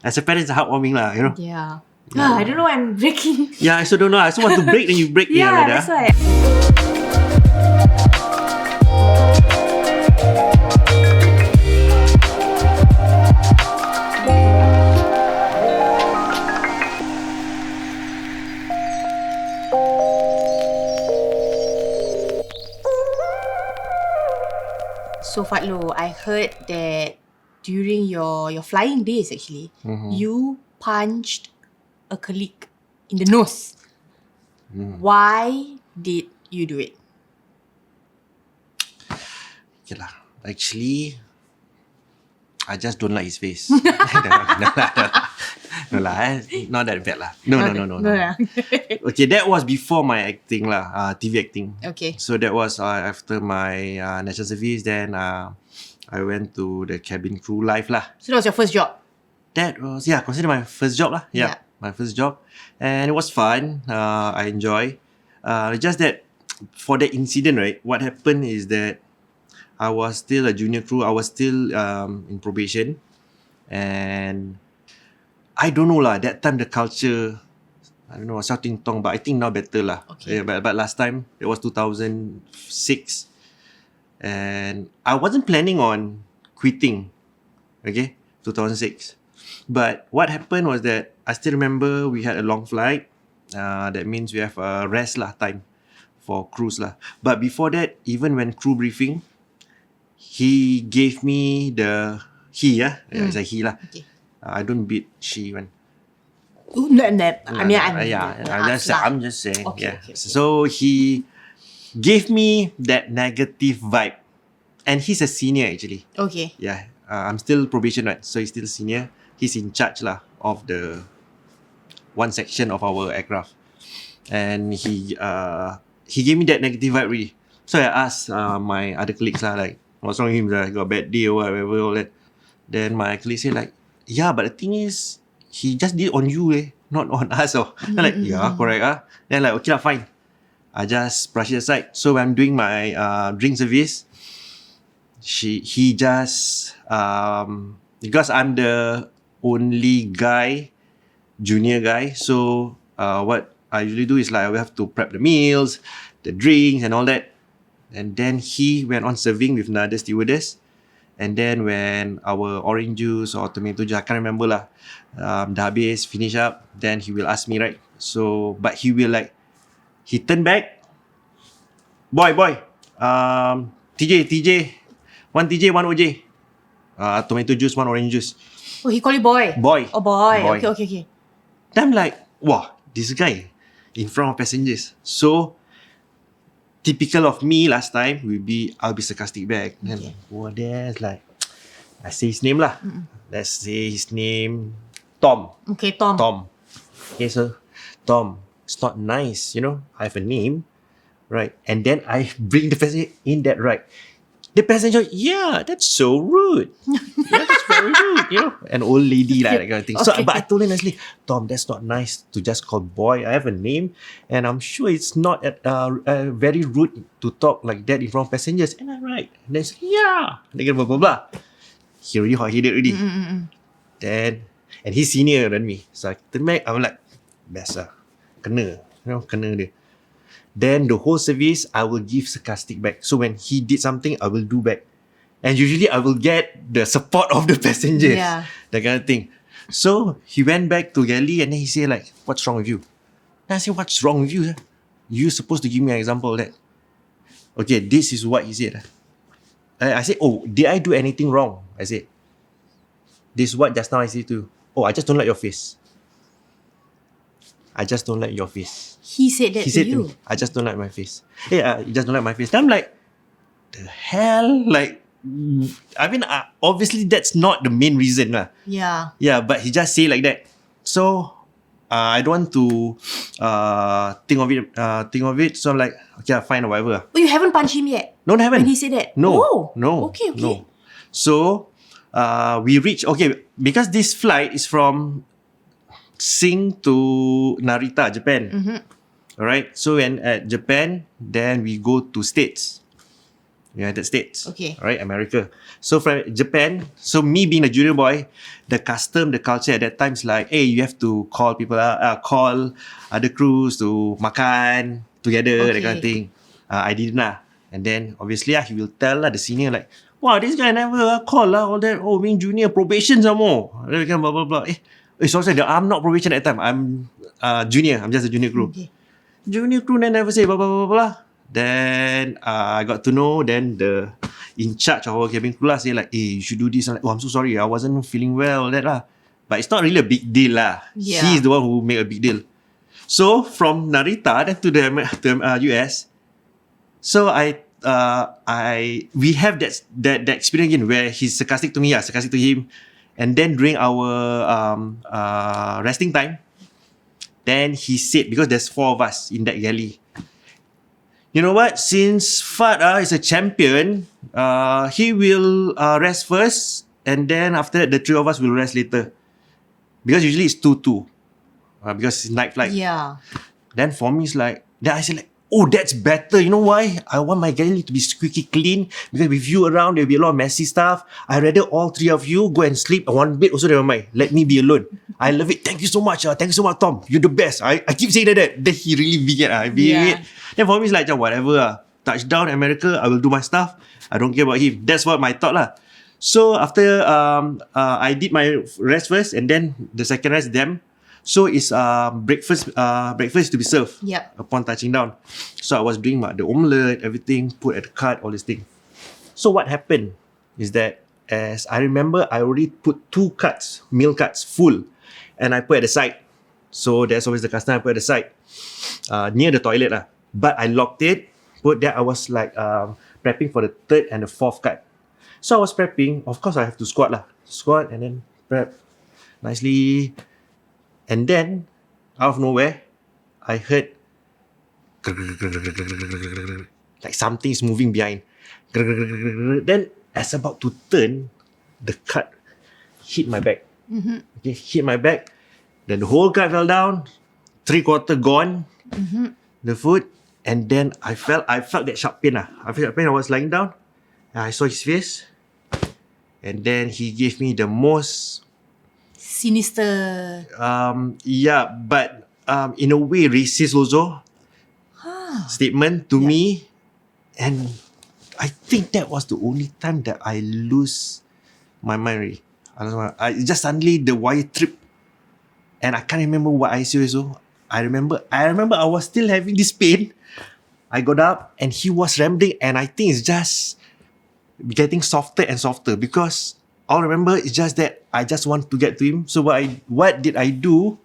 As a parent, it's heartwarming lah, you know. Yeah. I don't know why I'm breaking. Yeah, I also don't know. I also want to break, then you break me. Yeah, Like that's that. why. So Fadhlur, I heard that during your flying days actually, you punched a colleague in the nose. Why did you do it? Okay lah. Actually, I just don't like his face. No lah, not that bad lah. No. lah. Okay, that was before my acting lah, TV acting. Okay. So that was after my national service. Then I went to the cabin crew life lah. So that was your first job? That was, consider my first job lah. Yeah, my first job. And it was fun. I enjoy. Just that for that incident, right, what happened is that I was still a junior crew. I was still in probation. And I don't know lah, that time the culture, I don't know, shouting tong, but I think now better lah. Okay. Yeah, but last time, it was 2006. And I wasn't planning on quitting. Okay, 2006. But what happened was that I still remember we had a long flight. That means we have a rest lah time for crews lah. But before that, even when crew briefing, he gave me it's a he lah. Okay. I don't beat she one. I'm just saying. Okay. So he gave me that negative vibe, and he's a senior actually. Okay. Yeah, I'm still probation, right? So he's still senior. He's in charge lah of the one section of our aircraft, and he gave me that negative vibe really. So I asked my other colleagues lah, like, what's wrong with him? Like, got a bad day or whatever, all that. Then my colleague said like, yeah, but the thing is, he just did on you, not on us. Oh. I'm like, yeah, correct. Then like, okay lah, fine. I just brush it aside. So when I'm doing my drink service, he just because I'm the only junior guy. So what I usually do is like I will have to prep the meals, the drinks, and all that. And then he went on serving with another stewardess. And then when our orange juice or tomato juice, I can't remember lah, dah habis, finish up, then he will ask me, right? So, but he will like, he turn back, boy, TJ, one TJ, one OJ, tomato juice, one orange juice. Oh, he call you boy? Boy. Oh, boy. Okay. Then I'm like, wow, this guy in front of passengers. So, typical of me last time I'll be sarcastic back. Then like, there's like, I say his name lah. Let's say his name, Tom. Okay, Tom. Okay, so Tom, it's not nice, I have a name, right? And then I bring the passenger in that right. The passenger, yeah, that's so rude. Yeah, that's very rude, An old lady like that kind of thing. So, Okay. but I told him nicely, Tom, that's not nice to just call boy. I have a name, and I'm sure it's not very rude to talk like that in front of passengers. And I'm right. And then he said, yeah. And then blah, blah, blah. He already hot-headed already. Then, and he's senior than me. So I turn back, I'm like, biasa. Kena dia. Then the whole service, I will give sarcastic back. So when he did something, I will do back. And usually I will get the support of the passengers. Yeah. That kind of thing. So he went back to galley and then he said like, what's wrong with you? And I said, what's wrong with you? You're supposed to give me an example of that. Okay, this is what he said. I said, oh, did I do anything wrong? I said, this is what just now I said to you. Oh, I just don't like your face. I just don't like your face. He said that He said to you? to me, I just don't like my face. Yeah, you just don't like my face. Then I'm like, the hell? Like, I mean, obviously that's not the main reason lah. Yeah. Yeah, but he just say like that. So, I don't want to think of it. So I'm like, okay, fine or whatever. But you haven't punched him yet? No, I haven't. When he said that? No. Oh, No. Okay. No. So, we reached, okay, because this flight is from Sing to Narita, Japan. Alright, so when at Japan, then we go to States. United States. Okay. Right, America. So from Japan, so me being a junior boy, the custom, the culture at that time is like, hey, you have to call people, call other crews to makan together, that kind of thing. I didn't lah. And then obviously he will tell the senior like, wow, this guy never call all that. Oh, being junior, probation some more. Blah blah blah. Sorry, I'm not probation at that time. I'm junior. I'm just a junior crew. Okay. Junior crew then never say blah blah blah blah. Then I got to know. Then the in charge of our cabin crew say like, hey, you should do this. I'm like, oh, I'm so sorry, I wasn't feeling well, that lah. But it's not really a big deal lah. Yeah. He's the one who made a big deal. So from Narita then to the US. So we have that experience again where he's sarcastic to me, sarcastic to him, and then during our resting time, then he said, because there's 4 of us in that galley, you know what? Since Fad is a champion, he will rest first, and then after that, the 3 of us will rest later, because usually it's 2-2, because it's night flight. Yeah. Then for me, it's like, then I said like, oh, that's better. You know why? I want my galley to be squeaky clean, because with you around, there'll be a lot of messy stuff. I rather all 3 of you go and sleep on one bed. Also, never mind. Let me be alone. I love it. Thank you so much. Thank you so much, Tom. You're the best. I keep saying that. Then he really began. Then for me, it's like, whatever. Touchdown, America, I will do my stuff. I don't care about him. That's what my thought lah. So after I did my rest first, and then the second rest, them. So it's breakfast to be served upon touching down. So I was doing the omelette, everything, put at the cart, all this thing. So what happened is that, as I remember, I already put 2 carts, meal carts, full, and I put at the side. So that's always the custom, I put at the side, near the toilet lah. But I locked it, put there. I was like prepping for the 3rd and the 4th cart. So I was prepping. Of course, I have to squat and then prep nicely. And then, out of nowhere, I heard like something is moving behind. Then, as about to turn, the cart hit my back. Okay, hit my back. Then the whole cart fell down, 3/4 gone. The food, and then I felt that sharp pain. I felt that pain. I was lying down, and I saw his face, and then he gave me the most sinister. But in a way racist also statement to me, and I think that was the only time that I lose my mind really. I don't know. I just suddenly the wire trip, and I can't remember what I said also. I remember I was still having this pain. I got up and he was rambling, and I think it's just getting softer and softer, because all I remember is just that I just want to get to him. So what did I do?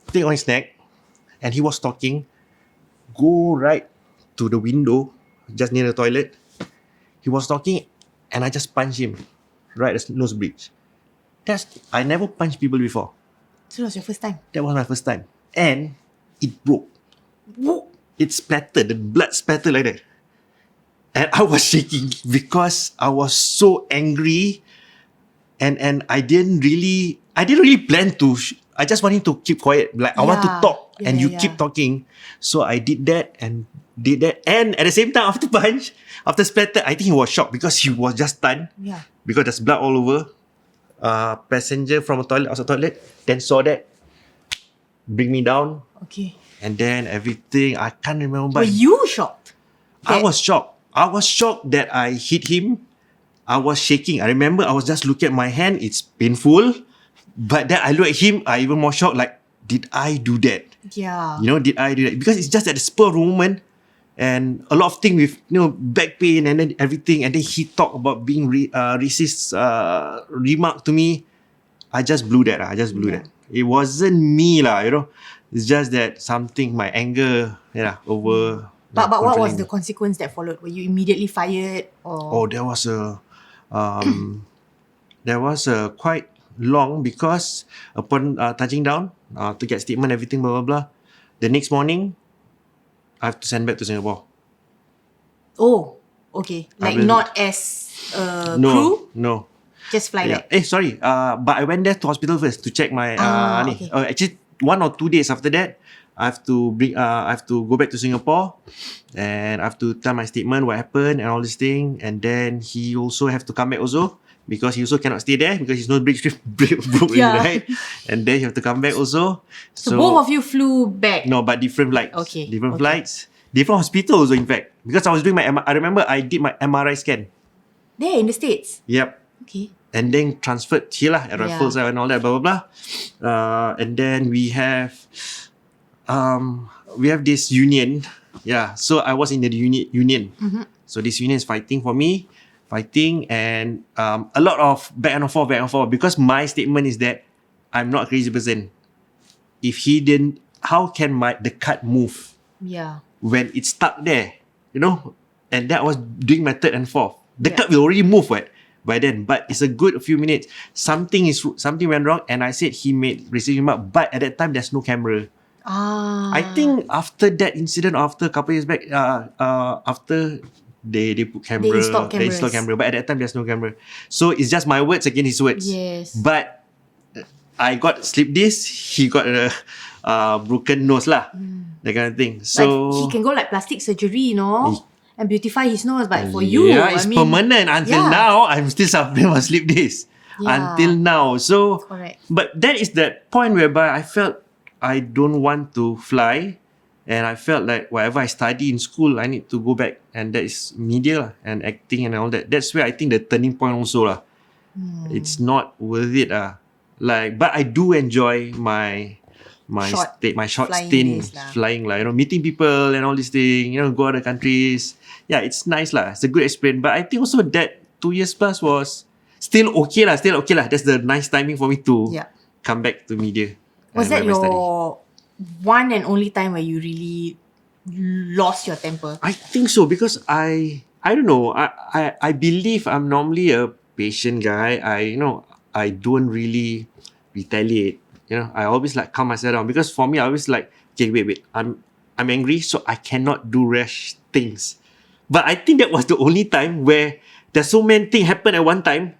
Take on his neck, and he was talking. Go right to the window, just near the toilet. He was talking, and I just punched him right at the nose bridge. I never punched people before. So that was your first time? That was my first time. And it broke. It splattered. The blood splattered like that. And I was shaking because I was so angry, and I didn't really plan to. I just wanted to keep quiet. Like I want to talk, and you keep talking. So I did that, and at the same time, after splatter, I think he was shocked because he was just stunned. Yeah. Because there's blood all over. Passenger from a toilet, outside toilet, then saw that, bring me down. Okay. And then everything, I can't remember. Were you shocked? I was shocked. I was shocked that I hit him. I was shaking. I remember I was just looking at my hand. It's painful. But then I look at him, I even more shocked. Like, did I do that? Yeah. Did I do that? Because it's just at the spur of the moment. And a lot of things with, back pain and then everything. And then he talked about being racist remark to me. I just blew that. That. It wasn't me lah, It's just that something, my anger, over. But what was the consequence that followed? Were you immediately fired? Or? Oh, there was quite long, because upon touching down to get statement, everything, blah, blah, blah. The next morning, I have to send back to Singapore. Oh, okay. Like not as a crew? No. Just fly back? Sorry. But I went there to hospital first to check my... okay. Actually, 1 or 2 days after that, I have to go back to Singapore, and I have to tell my statement, what happened, and all this thing. And then he also have to come back also, because he also cannot stay there because his nose broke, Yeah. right? And then he have to come back also. So both of you flew back. No, but different flights. Okay. Different flights. Different hospitals also, in fact. Because I was doing I remember I did my MRI scan. There in the States. Yep. Okay. And then transferred here lah, at Raffles and all that, blah, blah, blah. And then we have this union. Yeah. So I was in the union. So this union is fighting for me. And a lot of back and forth. Because my statement is that I'm not a crazy person. If he didn't, how can the cut move? Yeah. When it's stuck there, you know? And that was doing my third and fourth. The Yeah. cut will already move by then, but it's a good few minutes. Something went wrong, and I said he made racist remark, but at that time there's no camera. I think after that incident, after a couple years back, after they put camera, They installed camera, but at that time there's no camera. So it's just my words against his words. Yes. But I got slip disc, he got a broken nose lah, that kind of thing. So like he can go like plastic surgery, and beautify his nose. But for you, yeah, it's permanent. Until now, I'm still suffering from slip disc. Yeah. Until now. So, Correct. but that is that point whereby I felt I don't want to fly, and I felt like whatever I study in school, I need to go back, and that is media lah, and acting and all that. That's where I think the turning point also lah. It's not worth it Like, but I do enjoy my short flying stint days lah. flying lah, meeting people and all these things, go other countries. Yeah, it's nice lah. It's a good experience. But I think also that 2 years plus was still okay lah. That's the nice timing for me to come back to media. Was that your one and only time where you really lost your temper? I think so, because I don't know. I believe I'm normally a patient guy. I don't really retaliate. I always like calm myself down, because for me I always like, okay, wait. I'm angry, so I cannot do rash things. But I think that was the only time where there's so many things happen at one time,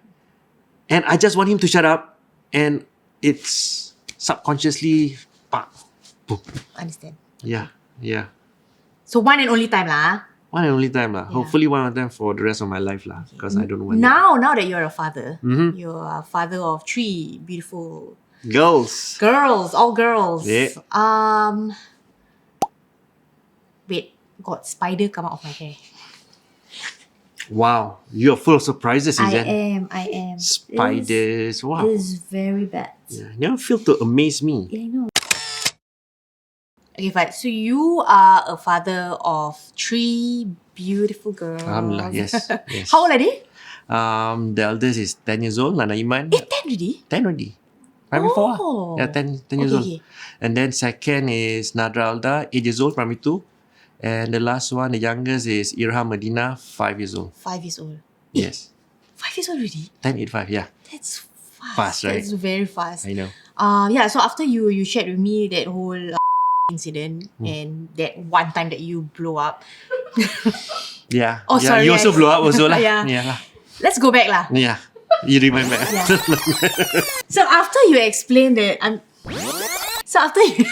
and I just want him to shut up, and it's subconsciously boom. Understand. Yeah. So one and only time lah. One and only time lah. Hopefully one of them for the rest of my life lah, because I don't want Now that you're a father, you're a father of 3 beautiful girls. all girls. Yeah. Wait, got spider come out of my hair. Wow, you're full of surprises, Suzanne. I am. Spiders. Wow. It is very bad. Yeah, never feel to amaze me. Yeah, I know. Okay, fine. So you are a father of 3 beautiful girls. Alhamdulillah, yes. How old are they? The eldest is 10 years old, Nana Iman. 10 already? 10 already. Primary 4 lah. Oh. Yeah, 10 years old. Okay. And then second is Nadra Alda, 8 years old, primary 2. And the last one, the youngest, is Irham Medina, 5 years old. 5 years old. Yes. 5 years old already? 10, 8, 5, yeah. That's fast. Fast, right? That's very fast. I know. Yeah, so after you shared with me that whole incident and that one time that you blew up. Yeah. Oh, yeah, sorry. You also blow up also lah. Yeah. Yeah lah. Let's go back lah. Yeah. You remember. Yeah. So after you explained that actually you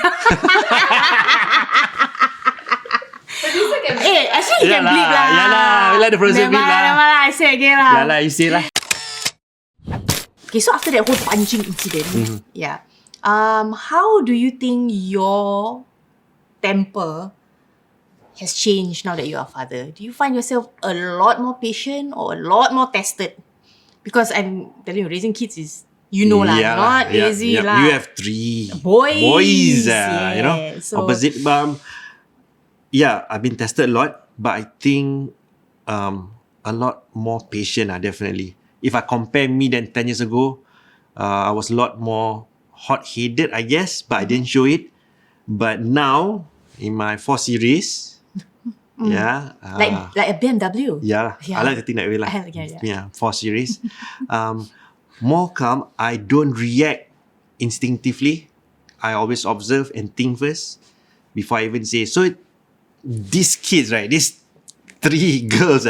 can bleep lah. Yeah lah. We like the frozen bleep lah. Never lah, I say again lah. Yeah lah, you say lah. Okay, so after that whole punching incident, how do you think your temper has changed now that you are a father? Do you find yourself a lot more patient or a lot more tested? Because I'm telling you, raising kids is, not easy lah. You have 3 Boys, so- opposite I've been tested a lot, but I think a lot more patient definitely. If I compare me than 10 years ago, I was a lot more hot-headed, I guess, but I didn't show it. But now, in my 4 Series, like a BMW. Yeah, I like to think that way lah. Yeah, 4 Series. More calm. I don't react instinctively. I always observe and think first before I even say. So these kids, right? These 3 girls,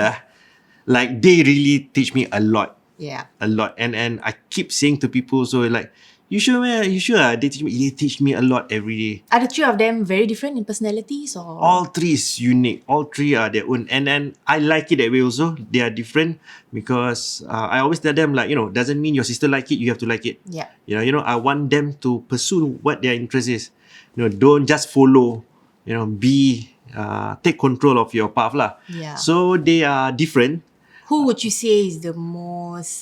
like they really teach me a lot. Yeah. a lot. And I keep saying to people, so like, you sure, man? You sure? They teach me a lot every day. Are the three of them very different in personalities or? All three is unique. All three are their own, and then I like it that way also. They are different because I always tell them, like, doesn't mean your sister like it, you have to like it. Yeah. I want them to pursue what their interest is. Don't just follow. Take control of your path lah. Yeah. So they are different. Who would you say is the most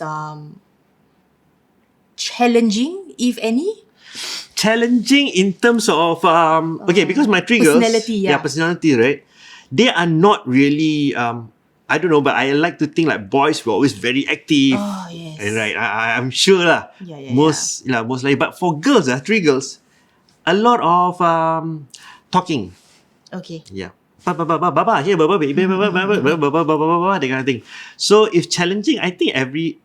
challenging, if any? Challenging in terms of because my three girls, personality, yeah. personality, right? They are not really I don't know, but I like to think like boys were always very active. Oh, yes. Right. I'm sure lah. Yeah. Most like, but for girls, three girls, a lot of talking. Okay. Yeah. Baba here, baba baby, baba that kind of thing. So if challenging, I think every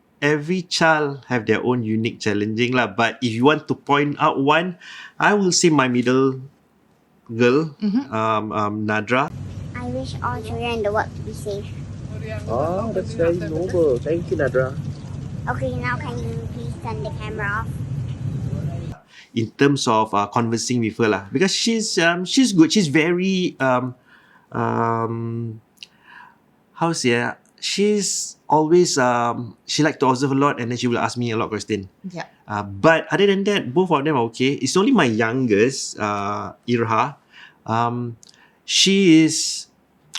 child have their own unique challenging lah. But if you want to point out one, I will say my middle girl, Nadra. I wish all children in the world to be safe. Oh, that's very noble. Thank you, Nadra. Okay, now can you please turn the camera off? In terms of conversing with her lah, because she's good. She's very how to say, she's always she like to observe a lot, and then she will ask me a lot of questions. Yeah. But other than that, both of them are okay. It's only my youngest, Irha. She is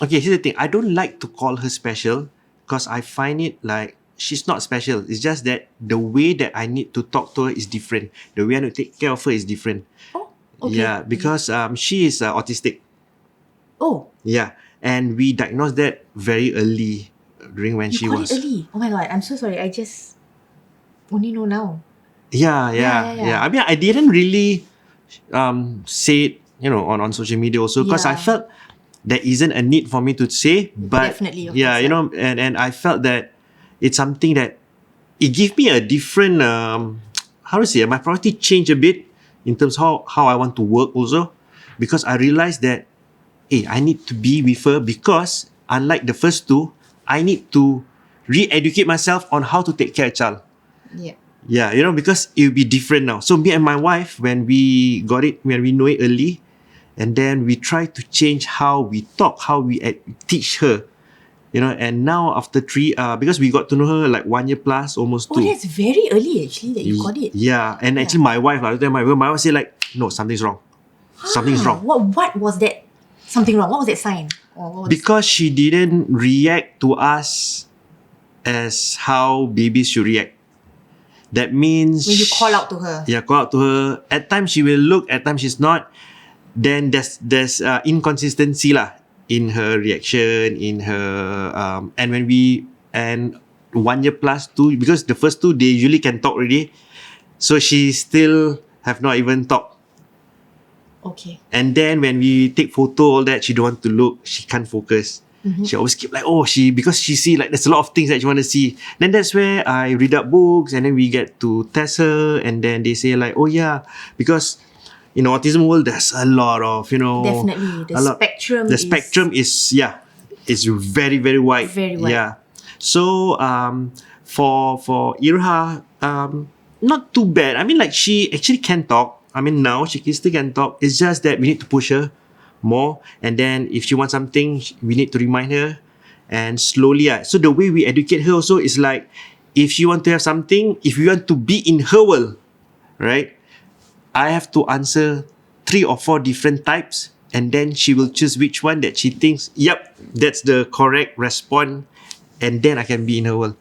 okay. Here's the thing. I don't like to call her special because I find it like she's not special. It's just that the way that I need to talk to her is different. The way I need to take care of her is different. Oh, okay. Yeah, because she is autistic. Oh. Yeah, and we diagnosed that very early during when she You was. call it early. Oh my god, I'm so sorry. I just only know now. Yeah. I mean, I didn't really say it, on social media also because I Yeah. felt there isn't a need for me to say. But Definitely, of yeah, course, and I felt that it's something that it gave me a different how to say, my priority changed a bit in terms of how I want to work also, because I realized that I need to be with her because unlike the first two, I need to re-educate myself on how to take care of a child. Yeah. Yeah, because it will be different now. So me and my wife, when we got it, when we know it early, and then we try to change how we talk, how we teach her, and now after 3, because we got to know her like 1 year plus, almost 2. Oh, that's very early actually that you got it. Yeah, and actually my wife, my wife say like, no, something's wrong. Something's wrong. What was that? Something wrong. What was that sign? Or what was Because she didn't react to us as how babies should react. That means when you call out to her. Yeah, call out to her. At times she will look, at times she's not. Then there's inconsistency lah in her reaction, in her and 1 year plus 2, because the first 2 they usually can talk already, so she still have not even talked. Okay. And then when we take photo, all that, she don't want to look, she can't focus. She always keep like, because she see like there's a lot of things that she want to see. Then that's where I read up books, and then we get to test her, and then they say like, because in autism world there's a lot of, Definitely. The spectrum is it's very, very wide. Very wide. Yeah. So for Irha, not too bad. I mean, like, she actually can talk. I mean, now she still can talk. It's just that we need to push her more, and then if she wants something, we need to remind her, and slowly. So the way we educate her also is like, if she want to have something, if we want to be in her world, right? I have to answer 3 or 4 different types, and then she will choose which one that she thinks, yep, that's the correct response, and then I can be in her world.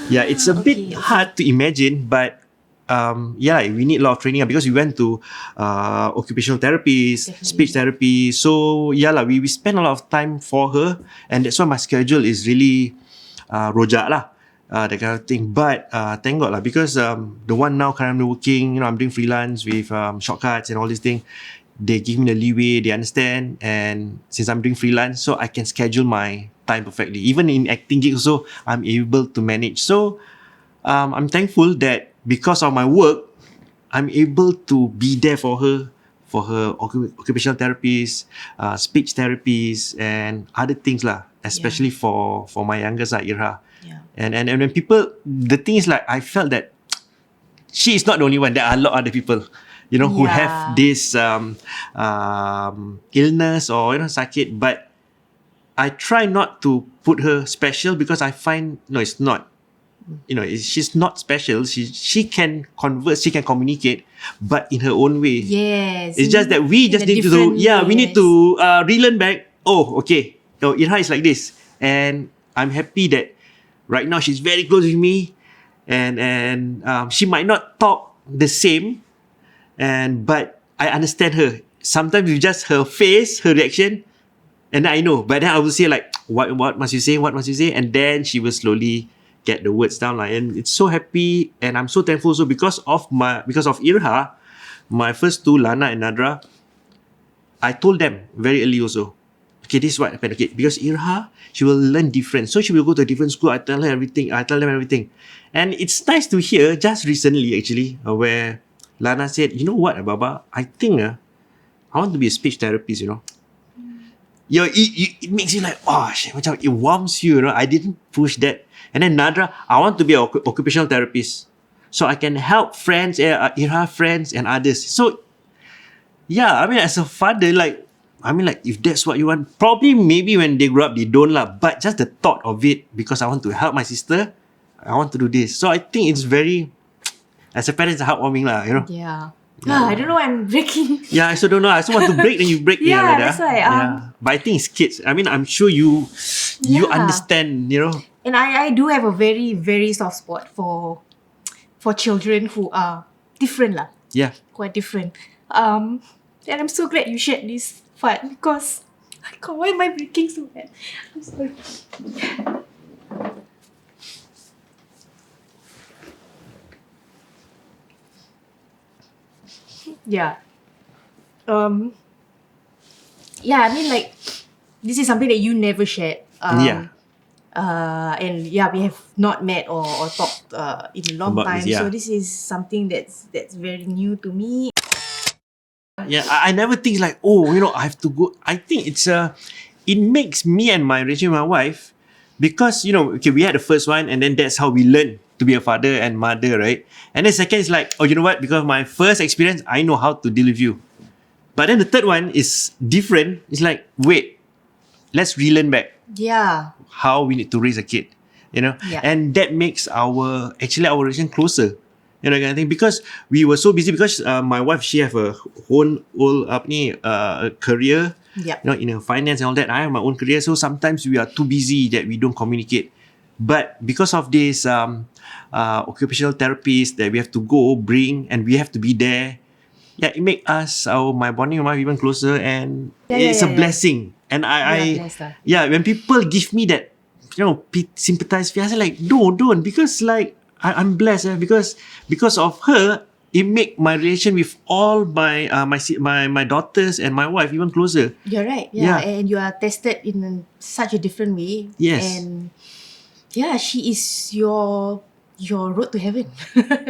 Yeah, it's a bit hard to imagine, but we need a lot of training because we went to occupational therapies, speech therapy. So we spend a lot of time for her, and that's why my schedule is really rojak lah. That kind of thing. But thank God lah, because the one now currently working, I'm doing freelance with shortcuts and all these things. They give me the leeway, they understand, and since I'm doing freelance, so I can schedule my time perfectly. Even in acting gigs also, I'm able to manage. So I'm thankful that because of my work, I'm able to be there for her occupational therapies, speech therapies, and other things lah, especially for my youngest Irha. Yeah. And when people, the thing is like, I felt that she is not the only one. There are a lot of other people, who Yeah. have this illness or sakit. But I try not to put her special because I find no, it's not. She's not special. She can converse, she can communicate, but in her own way. Yes. It's just that we just need to we need to relearn back. Oh, okay. Oh, Irha is like this, and I'm happy that right now she's very close with me, and she might not talk the same, but I understand her. Sometimes with just her face, her reaction, and I know. But then I will say like, what must you say? What must you say? And then she will slowly get the words down like, and it's so happy, and I'm so thankful also because of Irha, my first two, Lana and Nadra, I told them very early also, okay, this is what happened. Okay, because Irha, she will learn different, so she will go to a different school. I tell them everything, and it's nice to hear just recently actually, where Lana said, you know what, Baba, I think I want to be a speech therapist. It makes you like, oh shit, macam it warms you. I didn't push that. And then Nadra, I want to be an occupational therapist, so I can help friends, Irha friends and others. So, yeah, I mean, as a father, if that's what you want, probably maybe when they grow up, they don't lah. But just the thought of it, because I want to help my sister, I want to do this. So I think it's very, as a parent, it's heartwarming lah. Yeah. I don't know. I'm breaking. Yeah, I also don't know. I also want to break, then you break. Yeah, that's why. But I think it's kids. I mean, I'm sure you understand. And I do have a very, very soft spot for children who are different lah. Yeah. Quite different. And I'm so glad you shared this part because, God, why am I breaking so bad? I'm sorry. Yeah. Yeah, I mean, like, this is something that you never shared. Yeah. And yeah, we have not met or talked in a long About time. this, yeah. So this is something that's very new to me. Yeah, I never think like, I have to go. I think it makes me and my relationship with my wife, because, okay, we had the first one, and then that's how we learn to be a father and mother, right? And then second is like, oh, you know what? Because of my first experience, I know how to deal with you. But then the third one is different. It's like, wait, let's relearn back Yeah. how we need to raise a kid, Yeah. and that makes our relation closer, kind of thing, because we were so busy, because my wife, she have a whole career, Yep. in her finance and all that. I have my own career, so sometimes we are too busy that we don't communicate. But because of this occupational therapist that we have to go bring, and we have to be there, it make us my bonding with my wife even closer, and it's a blessing. And when people give me that, sympathize, I say like, don't, because like I'm blessed, because of her, it make my relation with all my my daughters and my wife even closer. You're right. Yeah. And you are tested in such a different way. Yes. And yeah, she is your road to heaven.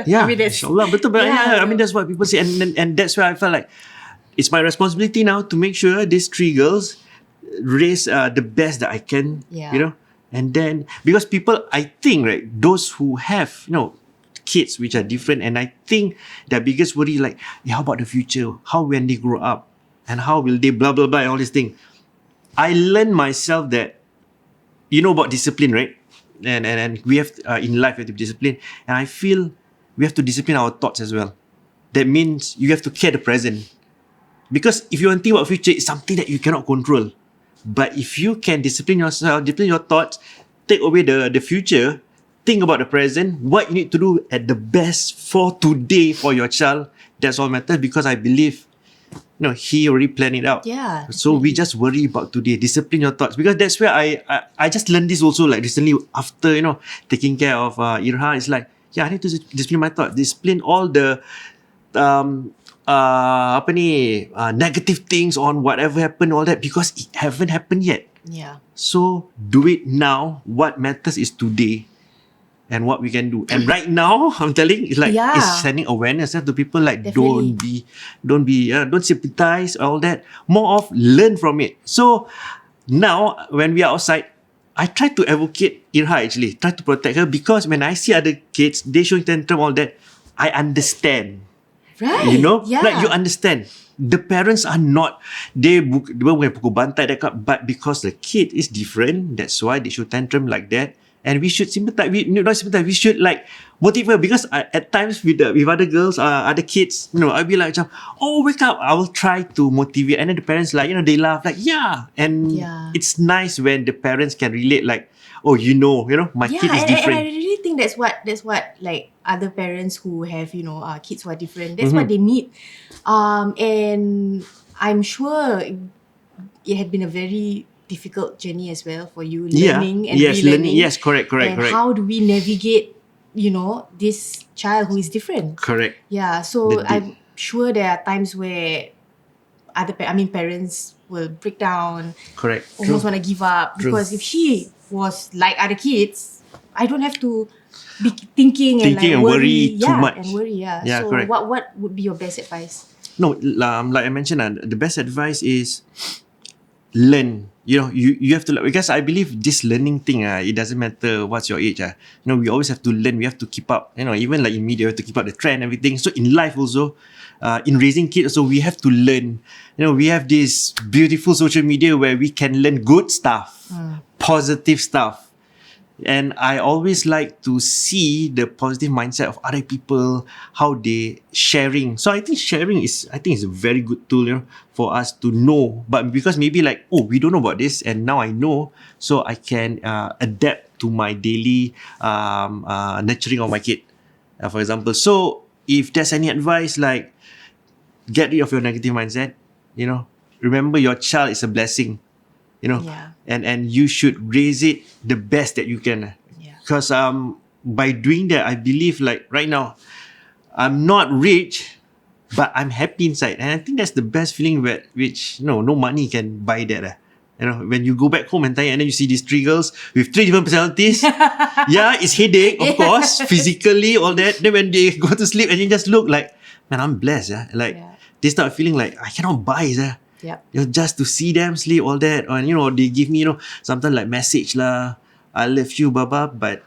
Yeah, I mean, that's, inshallah, betul. I mean, that's what people say, and that's why I felt like it's my responsibility now to make sure these three girls raise the best that I can. Yeah. And then, because people, I think, right, those who have kids which are different, and I think their biggest worry, like, how about the future? How when they grow up, and how will they blah blah blah and all these things. I learned myself that, about discipline, right? And we have in life, we have to be disciplined, and I feel we have to discipline our thoughts as well. That means you have to care the present, because if you want to think about future, it's something that you cannot control. But if you can discipline yourself, discipline your thoughts, take away the future, think about the present, what you need to do at the best for today for your child, that's all matters, because I believe he already planned it out. Yeah. So we just worry about today. Discipline your thoughts, because that's where I just learned this also, like recently, after taking care of Irha. It's like, I need to discipline my thoughts, discipline all the negative things on whatever happened, all that, because it haven't happened yet. Yeah. So do it now. What matters is today, and what we can do. And right now, I'm telling, it's like, it's sending awareness to people, like, Definitely. don't sympathize, all that. More of learn from it. So now, when we are outside, I try to advocate Irha actually, try to protect her, because when I see other kids, they showing tantrum, all that, I understand. Right. You know, Yeah. like you understand. The parents are not, dia bukan pukul bantai dekat, but because the kid is different, that's why they show tantrum like that. And we should sympathize. Not sympathize. We should like motivate her, because at times with other girls, other kids, I'll be like, oh, wake up. I will try to motivate, and then the parents like, they laugh like, yeah. And it's nice when the parents can relate, like, oh, my kid is different. And I really think that's what like other parents who have kids who are different. That's what they need. And I'm sure it had been a very difficult journey as well for you, learning and relearning. Yes, correct. How do we navigate, this child who is different? Correct. Yeah. So I'm sure there are times where parents will break down. Correct. Almost want to give up. Because if she was like other kids, I don't have to be thinking and worry too much. And worry, yeah. Yeah, so correct. what would be your best advice? No, like I mentioned, the best advice is learn. You have to, because I believe this learning thing, it doesn't matter what's your age. We always have to learn. We have to keep up. Even like in media, we have to keep up the trend, everything. So in life also, in raising kids, also we have to learn. We have this beautiful social media where we can learn good stuff, positive stuff. And I always like to see the positive mindset of other people, how they sharing. So I think sharing is a very good tool, for us to know. But because maybe like, oh, we don't know about this, and now I know, so I can adapt to my daily nurturing of my kid, for example. So if there's any advice, like, get rid of your negative mindset. Remember your child is a blessing. And you should raise it the best that you can. Because by doing that, I believe, like right now, I'm not rich, but I'm happy inside, and I think that's the best feeling which no money can buy that. When you go back home and then you see these 3 girls with 3 different personalities. Yeah, it's headache, of course, physically, all that. Then when they go to sleep and you just look like, man, I'm blessed. They start feeling like I cannot buy. Yep. Just to see them sleep, all that, and they give me, sometimes like message lah, I love you, baba, but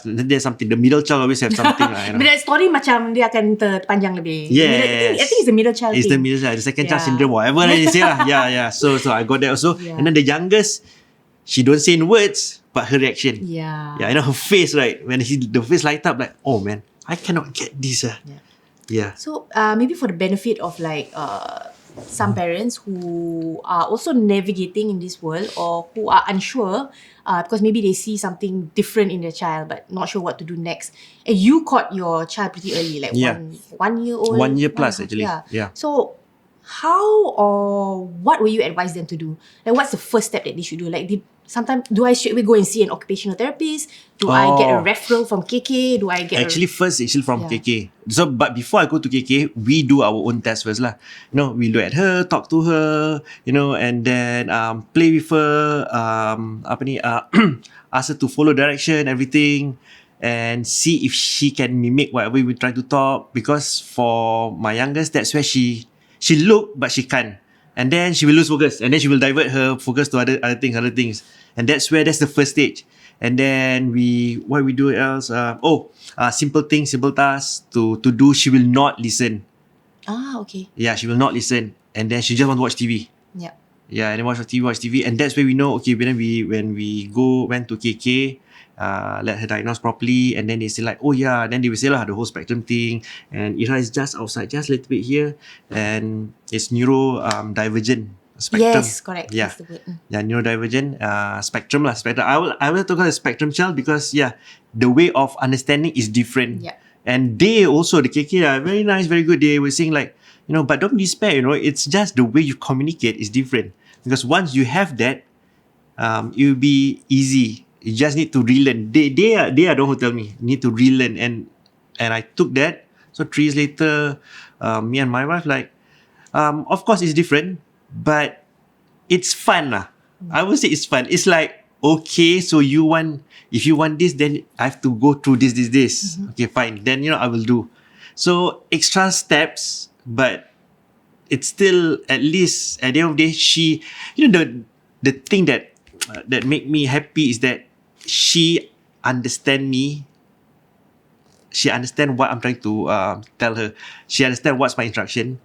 there's something. The middle child always have something lah. But that story macam dia akan terpanjang lebih. Yes. I think it's the middle child It's thing. the middle child, the second child syndrome, whatever they say lah. Yeah. So I got that also. Yeah. And then the youngest, she don't say in words, but her reaction. Yeah. Yeah, her face, right? When the face light up, like, oh man, I cannot get this. Yeah. So maybe for the benefit of like some parents who are also navigating in this world, or who are unsure because maybe they see something different in their child but not sure what to do next. And you caught your child pretty early, like 1 year old. 1 year plus actually. Yeah. So how or what will you advise them to do? Like, what's the first step that they should do? Like, sometimes do I straight away go and see an occupational therapist? Do I get a referral from KK? Do I get first from KK. So, but before I go to KK, we do our own test first lah. We look at her, talk to her, and then play with her, ask her to follow direction, everything, and see if she can mimic whatever we try to talk. Because for my youngest, that's where she look, but she can't. And then she will lose focus, and then she will divert her focus to other things. And that's the first stage. And then what we do else? Simple things, simple tasks to do. She will not listen. Okay. Yeah, she will not listen, and then she just want to watch TV. Yeah. Yeah, and then watch TV, and that's where we know. Okay, when we went to KK, let her diagnose properly, and then they say like, oh yeah, then they will say lah the whole spectrum thing, and Ira is just outside, just a little bit here, and it's neurodivergent spectrum. Yes, correct. Yeah, that's the word. Yeah, neurodivergent spectrum lah. Spectrum. I will talk about the spectrum child because the way of understanding is different. Yeah. And they also, the KK are very nice, very good. They were saying like, but don't despair. It's just the way you communicate is different. Because once you have that, it will be easy. You just need to relearn. They are the one who tell me need to relearn, and I took that. So 3 years later, me and my wife like, of course it's different, but it's fun lah. I would say it's fun. It's like, okay, so if you want this, then I have to go through this. Mm-hmm. Okay, fine. Then I will do. So extra steps, but it's still, at least at the end of the day, she, the thing that that make me happy is that she understand me. She understand what I'm trying to tell her. She understand what's my instruction,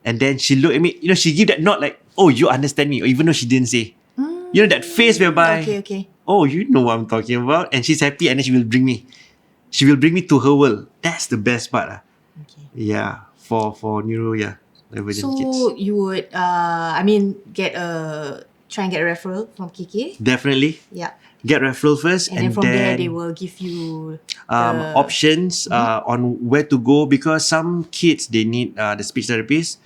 and then she look at me. You know, she give that nod like, "Oh, you understand me," even though she didn't say. You know that face whereby, Okay. "Oh, you know what I'm talking about," and she's happy, and then she will bring me. She will bring me to her world. That's the best part. Okay. Yeah, for neuro, divergent kids. So you would, try and get a referral from KK. Definitely Yeah. get referral first, And then from there, they will give you the options on where to go, because some kids they need the speech therapist,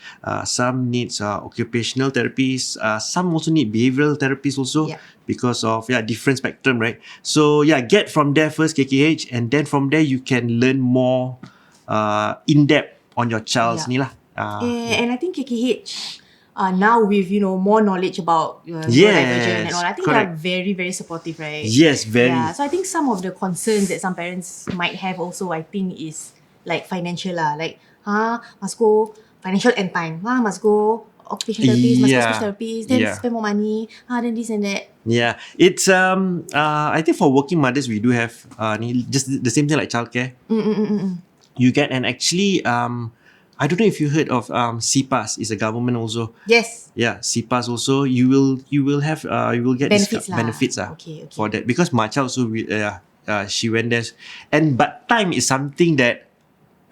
some needs occupational therapies, some also need behavioral therapies also, Yeah. because of different spectrum, right? So get from there first, KKH, and then from there you can learn more in depth on your child's ni lah. And I think KKH, now with more knowledge about Yes, neurodivergent and all, I think they are correct. very, very supportive, right? Yes, very. Yeah. So I think some of the concerns that some parents might have also, I think, is like financial lah. Like, must go financial and time. Must go occupational therapist, must go speech therapist, then spend more money. Then this and that. Yeah, it's I think for working mothers we do have just the same thing like childcare. You get, and actually I don't know if you heard of CPAS. It's a government also. Yes. Yeah, CPAS also. You will have you will get benefits Okay. for that, because my child also she went there, but time is something that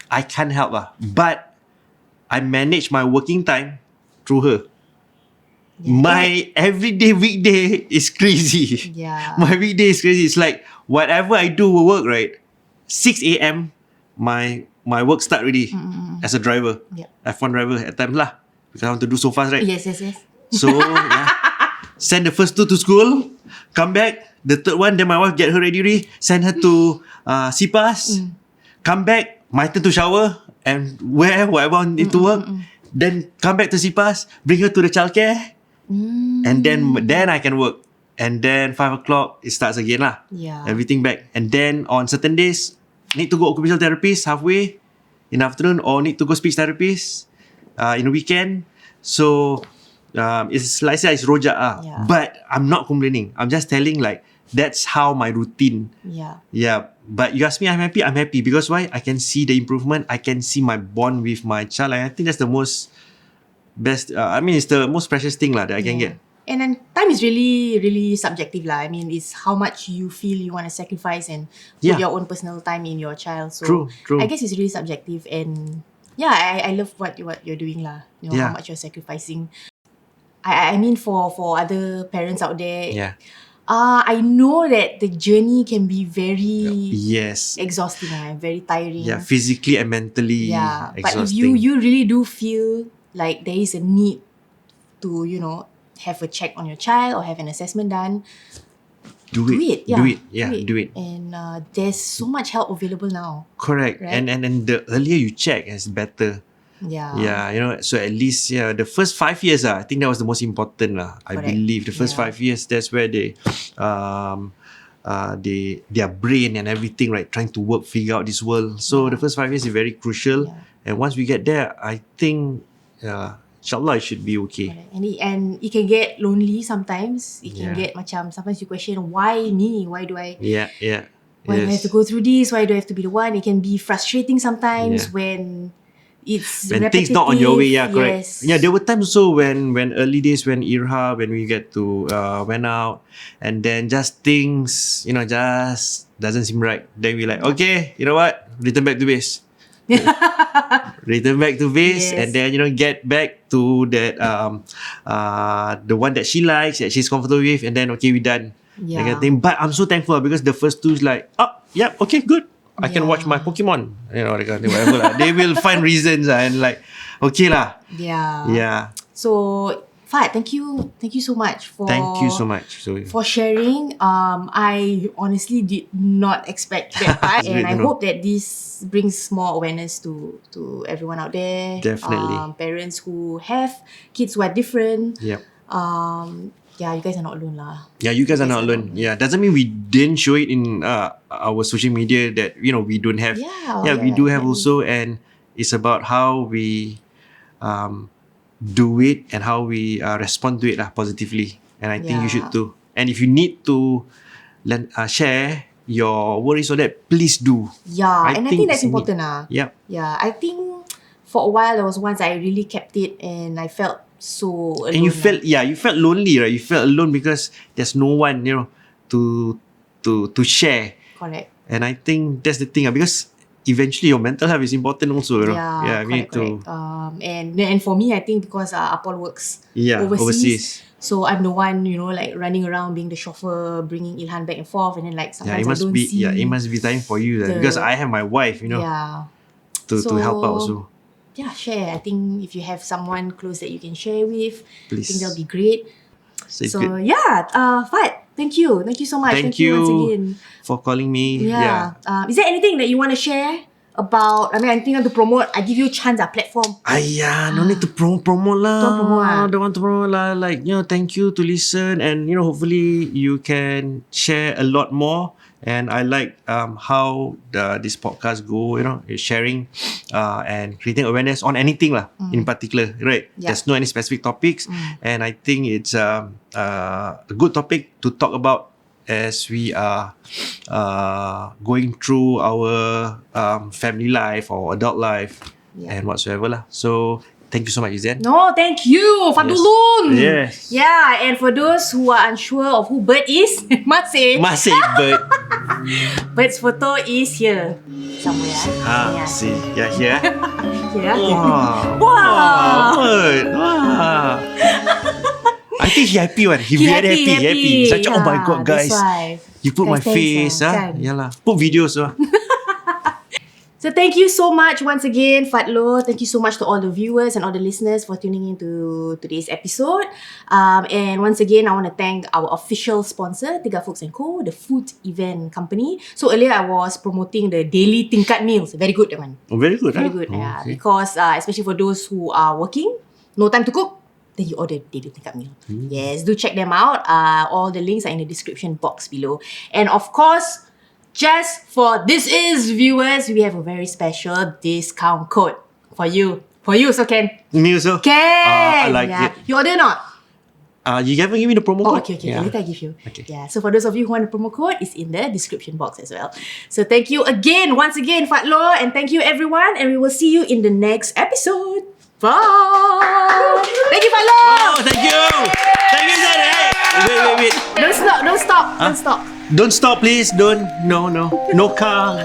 I can't help but I manage my working time through her. My everyday weekday is crazy. Yeah. My weekday is crazy. It's like whatever I do work, right? 6 a.m. my work start already as a driver. Yeah. F1 driver at times lah, because I want to do so fast, right? Yes. So send the first two to school, come back, the third one, then my wife get her ready, send her to CPAS, come back, my turn to shower and wear whatever I need to work, then come back to CPAS, bring her to the childcare, and then I can work. And then 5 o'clock it starts again lah. Yeah. Everything back. And then on certain days need to go occupational therapist halfway in the afternoon, or need to go speech therapist in the weekend. So it's like I said, it's rojak but I'm not complaining. I'm just telling like that's how my routine. Yeah. But you ask me, I'm happy because why? I can see the improvement. I can see my bond with my child, and I think that's the best. It's the most precious thing that I can get. And then time is really, really subjective lah. I mean, it's how much you feel you want to sacrifice and put your own personal time in your child. So True. I guess it's really subjective, and I love what you're doing lah. How much you're sacrificing. I mean, for other parents out there, I know that the journey can be very exhausting, very tiring. Yeah, physically and mentally exhausting. But if you really do feel like there is a need to have a check on your child or have an assessment done, do it. And there's so much help available now. Correct. Right? And the earlier you check, it's better. Yeah, so at least the first 5 years I think that was the most important I believe the first 5 years, that's where they their brain and everything, right, trying to figure out this world. So the first 5 years is very crucial, and once we get there, I think inshallah it should be okay. And it can get lonely sometimes. It can get sometimes you question, why me? Why do I why do I have to go through this? Why do I have to be the one? It can be frustrating sometimes when it's when repetitive. things not on your way, correct. Yes. Yeah, there were times also when early days when when we get to went out, and then just things just doesn't seem right. Then we like, okay, you know what? Return back to base. Return back to base, and then get back to that the one that she likes, that she's comfortable with, and then okay, we done. That kind of thing. But I'm so thankful because the first two is like, okay, good. I can watch my Pokemon, that kind of thing, whatever lah. They will find reasons and like, okay lah. Yeah. So Fad, thank you so much for for sharing. I honestly did not expect that part, and I hope that this brings more awareness to everyone out there. Definitely. Parents who have kids who are different. Yep. You guys are not alone lah. Yeah, you guys are not alone. Yeah, doesn't mean we didn't show it in our social media that we don't have. We do have also, and it's about how we do it and how we respond to it positively. And I think you should too. And if you need to share your worries on that, please do. Yeah, and I think that's it's neat. important. Yep. Yeah, I think for a while there was once I really kept it and I felt so alone. And you felt lonely, right? You felt alone because there's no one, to share. Correct. And I think that's the thing, because eventually your mental health is important also, Yeah, we need correct. to. And for me, I think because Apol works overseas. so I'm the one, like running around being the chauffeur, bringing Ilhan back and forth, and then like sometimes I don't see. It must be time for you because I have my wife, Yeah. to help out also. Yeah, share. I think if you have someone close that you can share with, I Please. think that'll be great. It's So good. yeah, Fad, thank you so much. Thank you once you again. for calling me. Yeah. Is there anything that you want to share about? I mean, anything you want to promote? I give you a chance, platform. No need to promote lah. Don't promote, Don't want to promote lah. Like, thank you to listen, and hopefully you can share a lot more. And I like how this podcast go, is sharing and creating awareness on anything lah, in particular, right? Yeah. There's no any specific topics, and I think it's a good topic to talk about as we are going through our family life or adult life and whatsoever lah. So thank you so much, Izen. No, thank you, Fadhlur. Yes. Yeah, and for those who are unsure of who Bird is, Masih. But Bird's photo is here somewhere. Yeah. see, here. Yeah. Wow. Good. Wow. I think he happy one. He very happy. He's like, oh my god, guys. That's why. You put my Guys, thanks, face, kan? Yalah. Put videos, So thank you so much once again, Fadhlur. Thank you so much to all the viewers and all the listeners for tuning into today's episode. And once again, I want to thank our official sponsor, Tiga Folks & Co., the food event company. So earlier I was promoting the daily tingkat meals. Very good, that one. Oh, very good. Very good. Yeah, because especially for those who are working, no time to cook, then you order daily tingkat meal. Yes, do check them out. All the links are in the description box below. And of course, just for This Is viewers, we have a very special discount code for you. For you, so Ken. Me also. Ken! I like it. You order or not? You haven't given me the promo Oh, code? okay. Yeah. Later I give you. Okay. Yeah. So for those of you who want the promo code, it's in the description box as well. So thank you again, once again, Fadhlur, and thank you everyone, and we will see you in the next episode. Bye! Thank you, Fadhlur! Oh, thank you! Thank you, Zed. Hey, wait. Don't stop. Don't stop, please. Don't. No car.